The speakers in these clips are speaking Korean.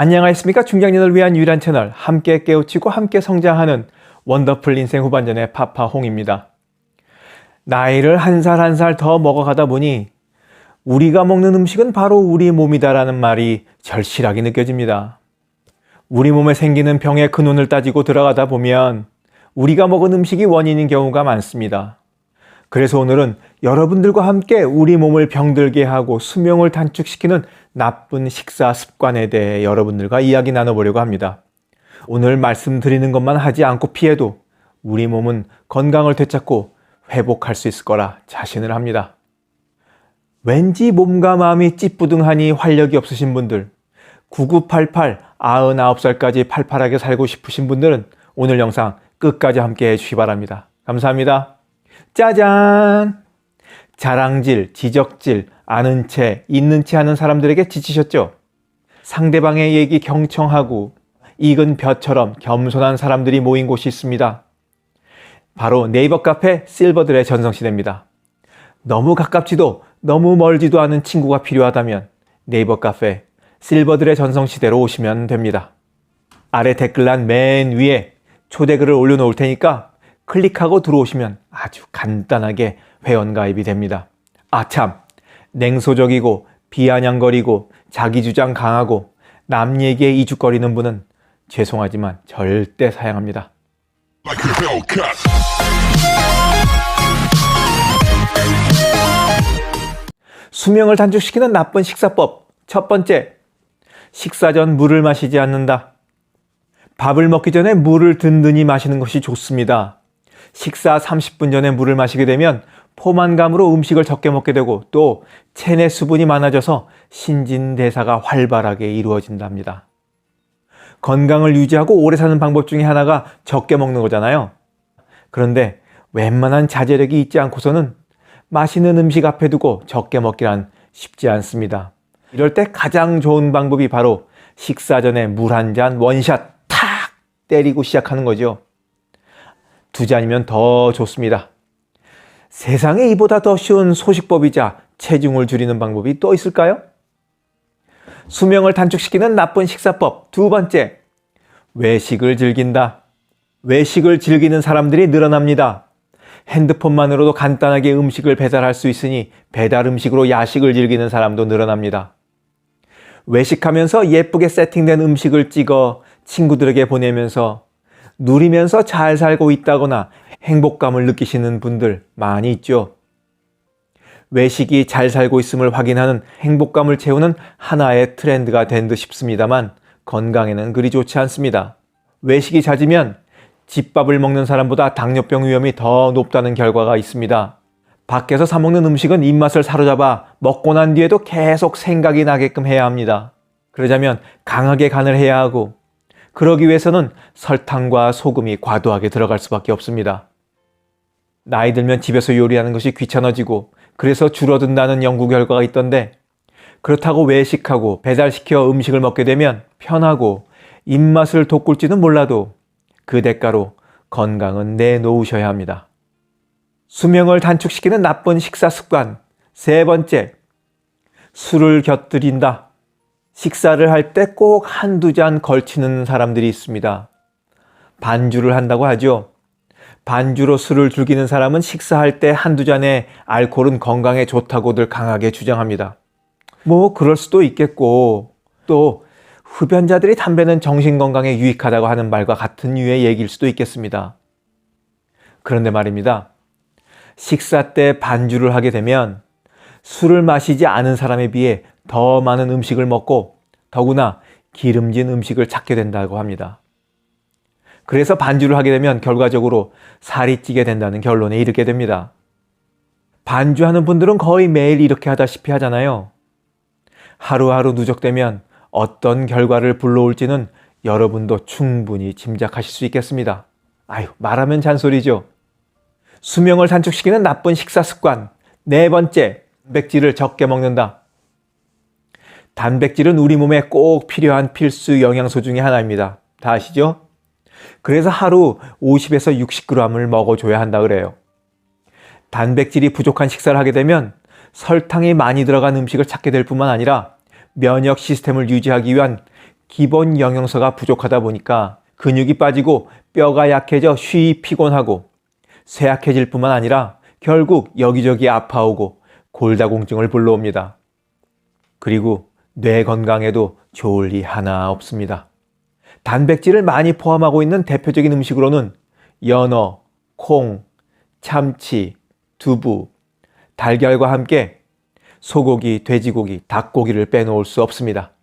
안녕하십니까. 중장년을 위한 유일한 채널, 함께 깨우치고 함께 성장하는 원더풀 인생 후반전의 파파홍입니다. 나이를 한 살 한 살 더 먹어가다 보니 우리가 먹는 음식은 바로 우리 몸이다라는 말이 절실하게 느껴집니다. 우리 몸에 생기는 병의 근원을 따지고 들어가다 보면 우리가 먹은 음식이 원인인 경우가 많습니다. 그래서 오늘은 여러분들과 함께 우리 몸을 병들게 하고 수명을 단축시키는 나쁜 식사 습관에 대해 여러분들과 이야기 나눠보려고 합니다. 오늘 말씀드리는 것만 하지 않고 피해도 우리 몸은 건강을 되찾고 회복할 수 있을 거라 자신을 합니다. 왠지 몸과 마음이 찌뿌둥하니 활력이 없으신 분들, 9988, 99살까지 팔팔하게 살고 싶으신 분들은 오늘 영상 끝까지 함께 해주시기 바랍니다. 감사합니다. 짜잔! 자랑질, 지적질, 아는 채, 있는 채 하는 사람들에게 지치셨죠? 상대방의 얘기 경청하고 익은 벼처럼 겸손한 사람들이 모인 곳이 있습니다. 바로 네이버 카페 실버들의 전성시대입니다. 너무 가깝지도 너무 멀지도 않은 친구가 필요하다면 네이버 카페 실버들의 전성시대로 오시면 됩니다. 아래 댓글란 맨 위에 초대글을 올려놓을 테니까 클릭하고 들어오시면 아주 간단하게 회원가입이 됩니다. 아참, 냉소적이고 비아냥거리고 자기주장 강하고 남 얘기에 이죽거리는 분은 죄송하지만 절대 사양합니다. 수명을 단축시키는 나쁜 식사법. 첫 번째, 식사 전 물을 마시지 않는다. 밥을 먹기 전에 물을 든든히 마시는 것이 좋습니다. 식사 30분 전에 물을 마시게 되면 포만감으로 음식을 적게 먹게 되고 또 체내 수분이 많아져서 신진대사가 활발하게 이루어진답니다. 건강을 유지하고 오래 사는 방법 중에 하나가 적게 먹는 거잖아요. 그런데 웬만한 자제력이 있지 않고서는 맛있는 음식 앞에 두고 적게 먹기란 쉽지 않습니다. 이럴 때 가장 좋은 방법이 바로 식사 전에 물 한 잔 원샷 탁 때리고 시작하는 거죠. 2잔이면 더 좋습니다. 세상에 이보다 더 쉬운 소식법이자 체중을 줄이는 방법이 또 있을까요? 수명을 단축시키는 나쁜 식사법. 두 번째, 외식을 즐긴다. 외식을 즐기는 사람들이 늘어납니다. 핸드폰만으로도 간단하게 음식을 배달할 수 있으니 배달 음식으로 야식을 즐기는 사람도 늘어납니다. 외식하면서 예쁘게 세팅된 음식을 찍어 친구들에게 보내면서 누리면서 잘 살고 있다거나 행복감을 느끼시는 분들 많이 있죠. 외식이 잘 살고 있음을 확인하는 행복감을 채우는 하나의 트렌드가 된 듯 싶습니다만 건강에는 그리 좋지 않습니다. 외식이 잦으면 집밥을 먹는 사람보다 당뇨병 위험이 더 높다는 결과가 있습니다. 밖에서 사 먹는 음식은 입맛을 사로잡아 먹고 난 뒤에도 계속 생각이 나게끔 해야 합니다. 그러자면 강하게 간을 해야 하고 그러기 위해서는 설탕과 소금이 과도하게 들어갈 수밖에 없습니다. 나이 들면 집에서 요리하는 것이 귀찮아지고 그래서 줄어든다는 연구 결과가 있던데 그렇다고 외식하고 배달시켜 음식을 먹게 되면 편하고 입맛을 돋굴지는 몰라도 그 대가로 건강은 내놓으셔야 합니다. 수명을 단축시키는 나쁜 식사 습관. 세 번째, 술을 곁들인다. 식사를 할 때 꼭 한두 잔 걸치는 사람들이 있습니다. 반주를 한다고 하죠. 반주로 술을 즐기는 사람은 식사할 때 한두 잔의 알코올은 건강에 좋다고들 강하게 주장합니다. 뭐 그럴 수도 있겠고 또 흡연자들이 담배는 정신건강에 유익하다고 하는 말과 같은 류의 얘기일 수도 있겠습니다. 그런데 말입니다. 식사 때 반주를 하게 되면 술을 마시지 않은 사람에 비해 더 많은 음식을 먹고 더구나 기름진 음식을 찾게 된다고 합니다. 그래서 반주를 하게 되면 결과적으로 살이 찌게 된다는 결론에 이르게 됩니다. 반주하는 분들은 거의 매일 이렇게 하다시피 하잖아요. 하루하루 누적되면 어떤 결과를 불러올지는 여러분도 충분히 짐작하실 수 있겠습니다. 말하면 잔소리죠. 수명을 단축시키는 나쁜 식사 습관. 네 번째, 단백질을 적게 먹는다. 단백질은 우리 몸에 꼭 필요한 필수 영양소 중에 하나입니다. 다 아시죠? 그래서 하루 50에서 60g을 먹어줘야 한다 그래요. 단백질이 부족한 식사를 하게 되면 설탕이 많이 들어간 음식을 찾게 될 뿐만 아니라 면역 시스템을 유지하기 위한 기본 영양소가 부족하다 보니까 근육이 빠지고 뼈가 약해져 쉬이 피곤하고 쇠약해질 뿐만 아니라 결국 여기저기 아파오고 골다공증을 불러옵니다. 그리고 뇌 건강에도 좋을 리 하나 없습니다. 단백질을 많이 포함하고 있는 대표적인 음식으로는 연어, 콩, 참치, 두부, 달걀과 함께 소고기, 돼지고기, 닭고기를 빼놓을 수 없습니다.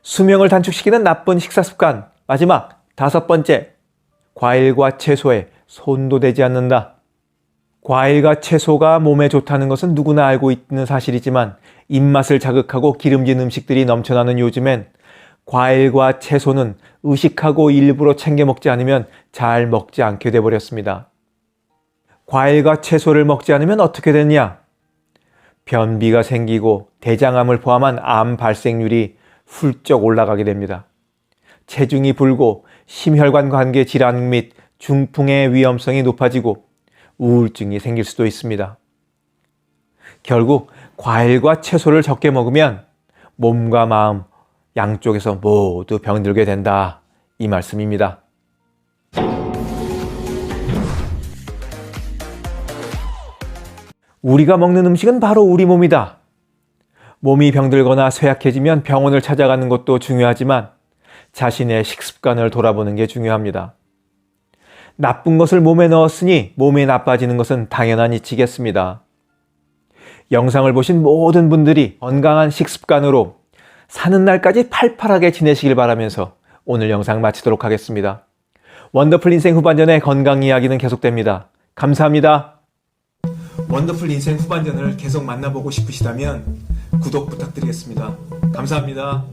수명을 단축시키는 나쁜 식사 습관. 마지막 5번째, 과일과 채소에 손도 대지 않는다. 과일과 채소가 몸에 좋다는 것은 누구나 알고 있는 사실이지만 입맛을 자극하고 기름진 음식들이 넘쳐나는 요즘엔 과일과 채소는 의식하고 일부러 챙겨 먹지 않으면 잘 먹지 않게 돼버렸습니다. 과일과 채소를 먹지 않으면 어떻게 되느냐? 변비가 생기고 대장암을 포함한 암 발생률이 훌쩍 올라가게 됩니다. 체중이 불고 심혈관 관계 질환 및 중풍의 위험성이 높아지고 우울증이 생길 수도 있습니다. 결국 과일과 채소를 적게 먹으면 몸과 마음 양쪽에서 모두 병들게 된다. 이 말씀입니다. 우리가 먹는 음식은 바로 우리 몸이다. 몸이 병들거나 쇠약해지면 병원을 찾아가는 것도 중요하지만 자신의 식습관을 돌아보는 게 중요합니다. 나쁜 것을 몸에 넣었으니 몸이 나빠지는 것은 당연한 이치겠습니다. 영상을 보신 모든 분들이 건강한 식습관으로 사는 날까지 팔팔하게 지내시길 바라면서 오늘 영상 마치도록 하겠습니다. 원더풀 인생 후반전의 건강 이야기는 계속됩니다. 감사합니다. 원더풀 인생 후반전을 계속 만나보고 싶으시다면 구독 부탁드리겠습니다. 감사합니다.